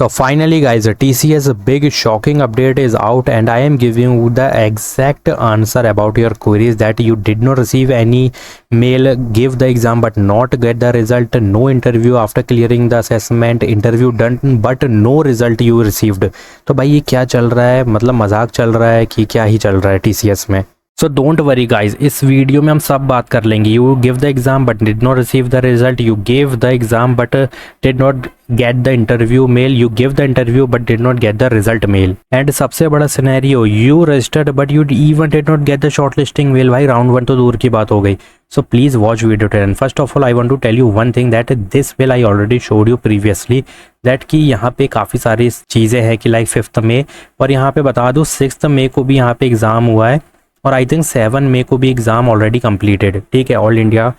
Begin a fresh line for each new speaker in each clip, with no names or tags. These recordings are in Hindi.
So finally guys, TCS big shocking update is out and I am giving you the exact answer about your queries that you did not receive any mail, give the exam but not get the result, no interview after clearing the assessment, interview done but no result you received। तो भाई ये क्या चल रहा है, मतलब मजाक चल रहा है कि क्या ही चल रहा है TCS में। सो डोंट वरी गाइज, इस वीडियो में हम सब बात कर लेंगे। You give the exam but did not receive the result, you give the exam but did not get the interview mail, you give the interview but did not get the result mail, and सबसे बड़ा scenario you registered but you even did not get the short listing mail. भाई राउंड 1 तो दूर की बात हो गई। So please watch video till end. First of all, I want to tell you one thing that this will I already showed you previously that कि यहाँ पे काफ़ी सारी चीज़ें हैं कि लाइक 5th मई, और यहाँ पे बता दूँ 6th मई को भी यहाँ पे एग्ज़ाम हुआ है और आई थिंक 7 मई को भी एग्ज़ाम ऑलरेडी कंप्लीटेड। ठीक है, ऑल इंडिया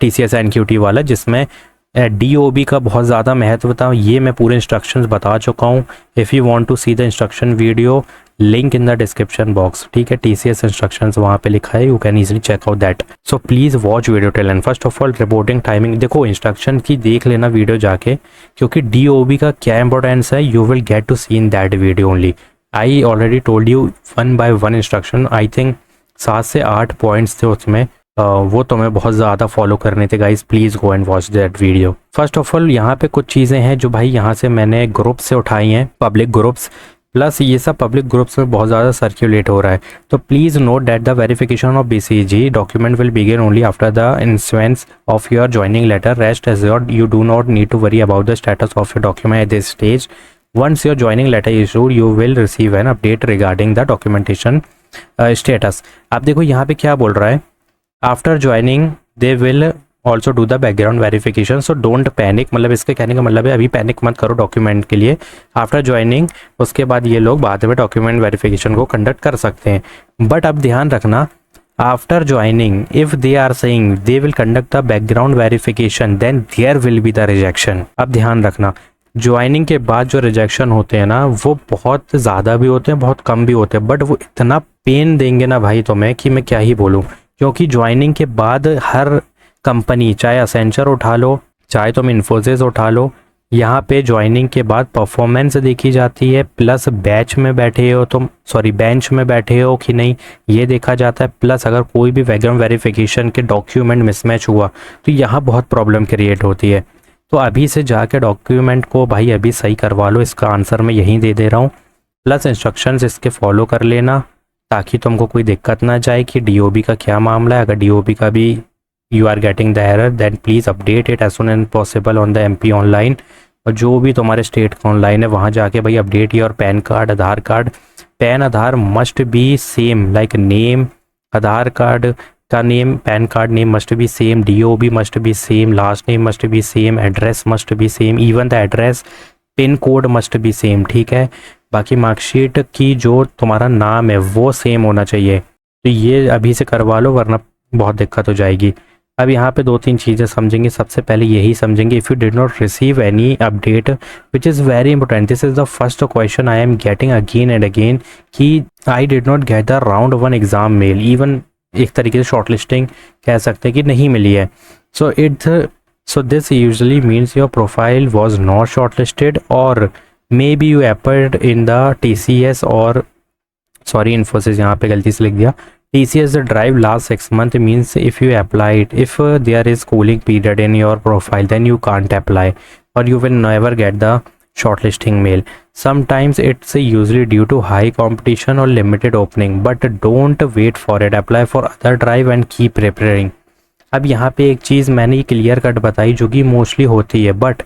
TCS NQT वाला, जिसमें DOB का बहुत ज़्यादा महत्व था। ये मैं पूरे इंस्ट्रक्शंस बता चुका हूँ। If you want to see the instruction video, link in the description box. ठीक है, TCS इंस्ट्रक्शंस वहाँ पे लिखा है, you can easily check out that. So please watch video till end. First of all reporting timing देखो, इंस्ट्रक्शन की देख लेना वीडियो जाके, क्योंकि DOB का क्या इंपॉर्टेंस है you will get to see in that video only. I already told you 1 by 1 instruction, I think 7 से 8 पॉइंट्स थे उसमें, वो तुम्हें बहुत ज़्यादा फॉलो करने थे guys. Please go and watch that video. First of all यहाँ पे कुछ चीज़ें हैं जो भाई यहाँ से मैंने ग्रुप से उठाई हैं, पब्लिक ग्रुप्स, प्लस ये सब पब्लिक ग्रुप्स में बहुत ज़्यादा सर्कुलेट हो रहा है। तो please note that the verification of BCG document will begin only after the issuance of your joining letter. Rest assured you do not need to worry about the status of your document at this stage. Once your joining letter is issued, you will receive an update regarding the documentation status। आप देखो यहाँ पे क्या बोल रहा है, after joining they will also do the background verification. So don't panic, मतलब इसके कहने का मतलब है अभी पैनिक मत करो डॉक्यूमेंट के लिए। आफ्टर ज्वाइनिंग उसके बाद ये लोग बाद में डॉक्यूमेंट वेरिफिकेशन को कंडक्ट कर सकते हैं। बट अब ध्यान रखना, after joining if they are saying they will conduct the background verification then there will be the rejection. अब ध्यान रखना, ज्वाइनिंग के बाद जो रिजेक्शन होते हैं ना वो बहुत ज़्यादा भी होते हैं, बहुत कम भी होते हैं, बट वो इतना पेन देंगे ना भाई तुम्हें कि मैं क्या ही बोलूँ। क्योंकि ज्वाइनिंग के बाद हर कंपनी, चाहे असेंचर उठा लो, चाहे तुम इन्फोसिस उठा लो, यहाँ पे ज्वाइनिंग के बाद परफॉर्मेंस देखी जाती है, प्लस बैच में बैठे हो तुम, बेंच में बैठे हो कि नहीं ये देखा जाता है, प्लस अगर कोई भी बैकग्राउंड वेरिफिकेशन के डॉक्यूमेंट मिसमैच हुआ तो यहाँ बहुत प्रॉब्लम क्रिएट होती है। तो अभी से जाके डॉक्यूमेंट को भाई अभी सही करवा लो, इसका आंसर मैं यहीं दे दे रहा हूँ। प्लस इंस्ट्रक्शंस इसके फॉलो कर लेना ताकि तुमको कोई दिक्कत ना जाए कि DOB का क्या मामला है। अगर DOB का भी you are getting the error then please update it as soon as possible on the MP online, और जो भी तुम्हारे स्टेट का ऑनलाइन है वहाँ जाके भाई update your PAN card, Aadhaar card. PAN Aadhaar must be same, like name, Aadhaar card का name, PAN card name must be same, DOB must be same, last name must be same, address must be same, even the address pin code must be same. ठीक है, बाकी मार्कशीट की जो तुम्हारा नाम है वो सेम होना चाहिए। तो ये अभी से करवा लो वरना बहुत दिक्कत हो जाएगी। अब यहाँ पे 2-3 चीज़ें समझेंगे। सबसे पहले यही समझेंगे, if you did not receive any update which is very important, this is the first question I am getting again and again कि I did not get the round 1 exam mail, even एक तरीके से शॉर्ट लिस्टिंग कह सकते हैं कि नहीं मिली है। So this usually means your profile was not short listed, और maybe you applied in the TCS और इन्फोसिस, यहाँ पे गलती से लिख दिया TCS drive last 6 months means if you applied, if there is cooling period in your profile then you can't apply और you will never get the shortlisting mail. Sometimes it's usually due to high competition or limited opening, but don't wait for it. Apply for other drive and keep preparing. अब यहाँ पे एक चीज़ मैंने क्लियर कट बताई जो कि मोस्टली होती है, but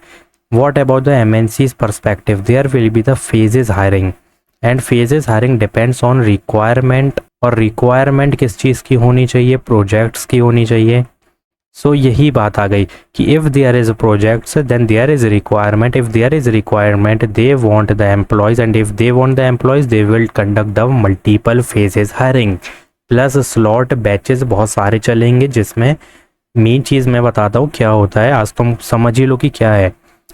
what about the MNC's perspective? There will be the phases hiring and phases hiring depends on requirement, और requirement किस चीज़ की होनी चाहिए, प्रोजेक्ट्स की होनी चाहिए। सो यही बात आ गई कि if there is projects then there is requirement, if there is requirement they want the employees, and if they want the employees they will conduct the multiple phases hiring, plus slot batches बहुत सारे चलेंगे, जिसमें मेन चीज़ मैं बताता हूँ क्या होता है, आज तुम समझ ही लो कि क्या है।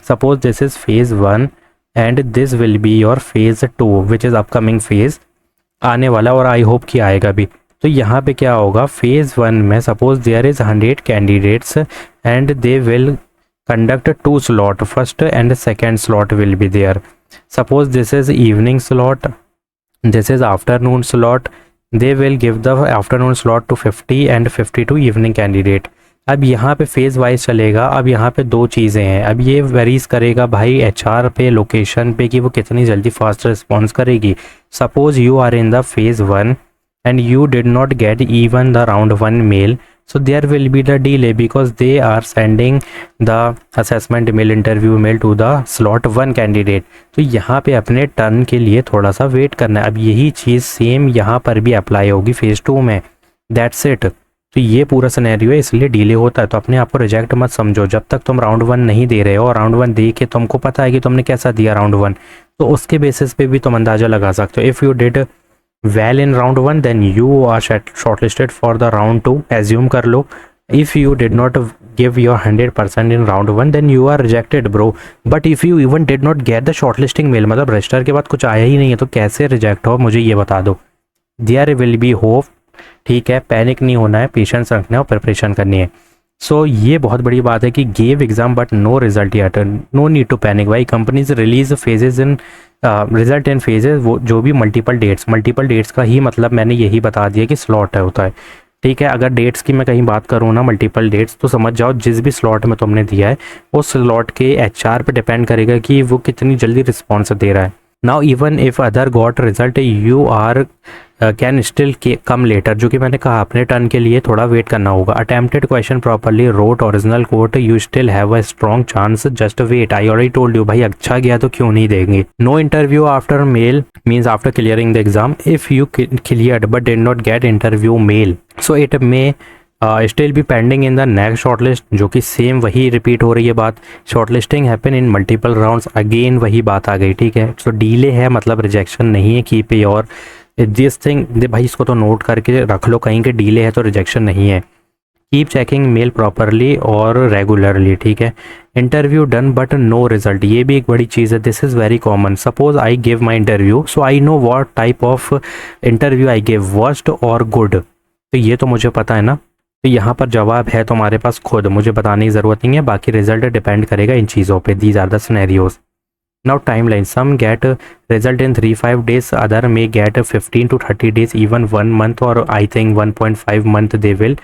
Suppose this is phase 1 and this will be your phase 2 which is upcoming phase आने वाला, और आई होप कि आएगा भी। तो यहाँ पे क्या होगा, फेज़ 1 में suppose there is 100 candidates and they will conduct 2 slot, first and second slot will be there. Suppose this is evening slot, this is afternoon slot, they will give the afternoon slot to 50 and 50 to evening candidate. अब यहाँ पे फेज़ वाइज चलेगा. अब यहाँ पे दो चीज़ें हैं. अब ये वेरीज करेगा भाई HR पे, लोकेशन पे, कि वो कितनी जल्दी फास्ट रिस्पॉन्स करेगी. Suppose you are in the phase 1 and you did not get even the round 1 mail, so there will be the delay because they are sending the assessment mail, interview mail to the slot 1 candidate. तो यहाँ पे अपने टर्न के लिए थोड़ा सा वेट करना है. अब यही चीज़ सेम यहाँ पर भी अप्लाई होगी फेज़ 2 में. That's it. तो ये पूरा सिनेरियो है, इसलिए डिले होता है. तो अपने आप को रिजेक्ट मत समझो. जब तक तुम राउंड 1 नहीं दे रहे हो और राउंड 1 दे के तुमको पता है कि तुमने कैसा दिया राउंड 1, तो उसके बेसिस पे भी तुम अंदाज़ा लगा सकते हो. If you did well in round 1 then you are shortlisted for the round 2. assume कर लो. if you did not give your 100% in round 1 then you are rejected bro. but if you even did not get the shortlisting mail, मतलब रजिस्टर के बाद कुछ आया ही नहीं है, तो कैसे रिजेक्ट हो मुझे ये बता दो. there will be hope. ठीक है, पैनिक नहीं होना है, पेशेंस रखना है और प्रिपरेशन करनी है. सो ये बहुत बड़ी बात है कि gave exam but no result yet. No need to panic भाई. Companies release phases in result in phases. वो जो भी मल्टीपल डेट्स का ही मतलब मैंने यही बता दिया कि स्लॉट है होता है. ठीक है, अगर डेट्स की मैं कहीं बात करूँ ना, मल्टीपल डेट्स, तो समझ जाओ जिस भी स्लॉट में तुमने दिया है उस स्लॉट के HR पे डिपेंड करेगा कि वो कितनी जल्दी रिस्पॉन्स दे रहा है. Now even if other got result you are can still come letter. जो कि मैंने कहा अपने टर्न के लिए थोड़ा वेट करना होगा. Attempted question properly, wrote original code, you still have a strong chance, just wait. I already told you भाई, अच्छा गया तो क्यों नहीं देंगे. No interview after mail means after clearing the exam. If you cleared but did not get interview mail, so it may still be pending in the next shortlist. जो कि सेम वही रिपीट हो रही है बात. Shortlisting happen in multiple rounds, again वही बात आ गई. ठीक है, सो डीले है मतलब रिजेक्शन नहीं है. कीप योर दिस थिंग भाई, इसको तो नोट करके रख लो कहीं के डीले है तो रिजेक्शन नहीं है. कीप चेकिंग मेल प्रॉपरली और रेगुलरली. ठीक है, interview done but no result, ये भी एक बड़ी चीज़ है. This is very common. Suppose I give my interview, so I know what type of interview I give, worst और गुड. तो ये तो मुझे पता है ना. तो यहाँ पर जवाब है तुम्हारे पास खुद, मुझे बताने की ज़रूरत नहीं है. बाकी रिजल्ट डिपेंड करेगा इन चीज़ों पे. These are the scenarios. Now timeline, some get result in 3-5 days, other may get 15 to 30 days, even 1 month और I think 1.5 month they will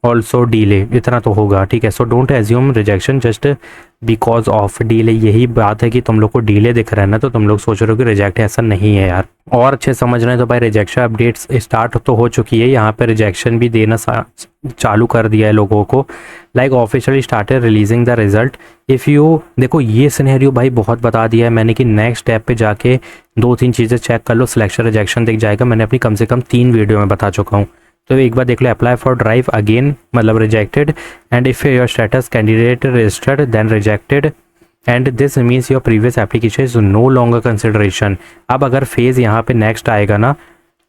also delay. इतना तो होगा. ठीक है, so don't assume rejection just because of delay. यही बात है कि तुम लोग को डीले दिख रहा है ना, तो तुम लोग सोच रहे हो कि रिजेक्ट है. ऐसा नहीं है यार. और अच्छे समझ रहे हैं तो भाई, रिजेक्शन अपडेट्स स्टार्ट तो हो चुकी है. यहाँ पे रिजेक्शन भी देना चालू कर दिया है लोगों को. Like officially started releasing the result. If you देखो ये सिनेरियो भाई बहुत बता दिया है मैंने कि नेक्स्ट स्टेप पे जाके 2-3 चीज़ें चेक कर लो. सिलेक्शन रिजेक्शन दिख जाएगा. मैंने अपनी कम से कम 3 वीडियो में बता चुका हूँ. तो एक बार देख लो. अप्लाई फॉर ड्राइव अगेन मतलब rejected. And if your status candidate registered then rejected. And this means your previous application is no longer consideration. अब अगर फेज़ यहाँ पे नेक्स्ट आएगा ना,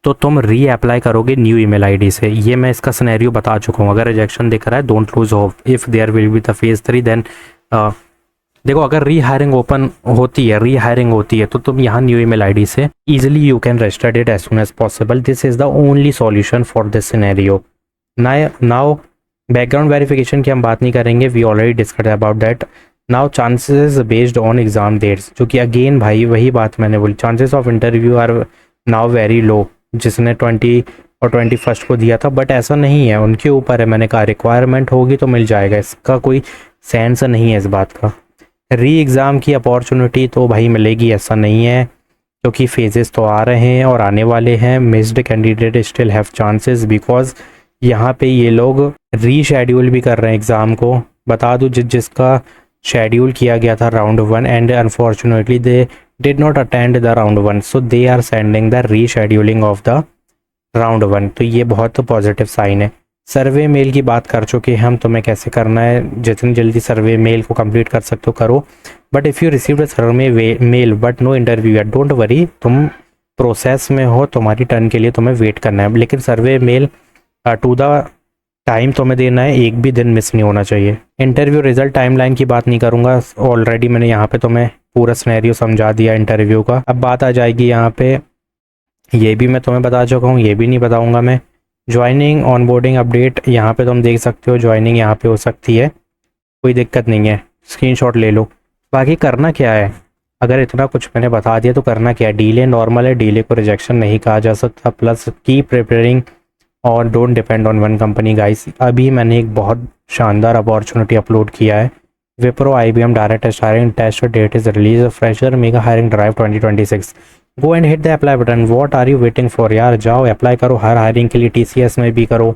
तो तुम री अप्लाई करोगे न्यू ईमेल आईडी से. ये मैं इसका सिनेरियो बता चुका हूँ. अगर रिजेक्शन दिख रहा है don't lose hope. If there will be the phase 3 then देखो अगर री हायरिंग होती है तो तुम यहाँ न्यू ईमेल आईडी से easily you can register it as soon as possible. This is the only solution for this scenario. Now background verification की हम बात नहीं करेंगे. We already discuss about that. Now chances based on exam dates, जो कि अगेन भाई वही बात मैंने बोली. Chances of interview are now very low. जिसने 20 और 21 को दिया था, बट ऐसा नहीं है, उनके ऊपर है. मैंने कहा रिक्वायरमेंट होगी तो मिल जाएगा. इसका कोई सेंस नहीं है इस बात का. री एग्ज़ाम की अपॉर्चुनिटी तो भाई मिलेगी ऐसा नहीं है, क्योंकि फेजेस तो आ रहे हैं और आने वाले हैं. Missed candidate still have chances because यहाँ पे ये लोग रीशेड्यूल भी कर रहे हैं एग्ज़ाम को. बता दूँ जिसका शेड्यूल किया गया था round 1 and unfortunately they did not attend the round 1, so they are sending the rescheduling of the round 1. तो ये बहुत पॉजिटिव साइन है. सर्वे मेल की बात कर चुके हैं हम. तुम्हें कैसे करना है, जितनी जल्दी सर्वे मेल को कंप्लीट कर सकते हो करो. But if you receive the survey mail but no interview yet, don't worry. तुम प्रोसेस में हो, तुम्हारी टर्न के लिए तुम्हें वेट करना है. लेकिन survey mail to the time तुम्हें देना है. एक भी दिन मिस नहीं होना चाहिए. इंटरव्यू रिजल्ट टाइमलाइन की बात नहीं करूँगा. ऑलरेडी मैंने यहाँ पे तुम्हें पूरा सिनेरियो समझा दिया इंटरव्यू का. अब बात आ जाएगी यहाँ पे, ये भी मैं तुम्हें बता चुका हूँ, ये भी नहीं बताऊँगा मैं. ज्वाइनिंग ऑनबोर्डिंग अपडेट, यहाँ पे तुम देख सकते हो ज्वाइनिंग यहाँ पे हो सकती है. कोई दिक्कत नहीं है, स्क्रीनशॉट ले लो। बाकी करना क्या है, अगर इतना कुछ मैंने बता दिया तो करना क्या है, डीले नॉर्मल है, डीले को रिजेक्शन नहीं कहा जा सकता, प्लस कीप प्रिपेयरिंग और don't depend on one company guys. अभी मैंने एक बहुत शानदार अपॉर्चुनिटी अपलोड किया है, Wipro IBM direct test hiring, test date is release, fresher mega hiring drive 2026। Go and hit the apply button, what are you waiting for यार, जाओ अप्लाई करो हर हायरिंग के लिए, TCS में भी करो,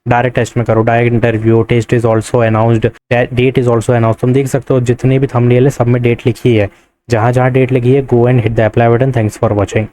डायरेक्ट टेस्ट में करो, direct interview, test is also announced, date is also announce. तुम देख सकते हो जितने भी थंबनेल है सब में डेट लिखी है, जहाँ जहाँ डेट लिखी है गो and hit the apply button. Thanks for watching.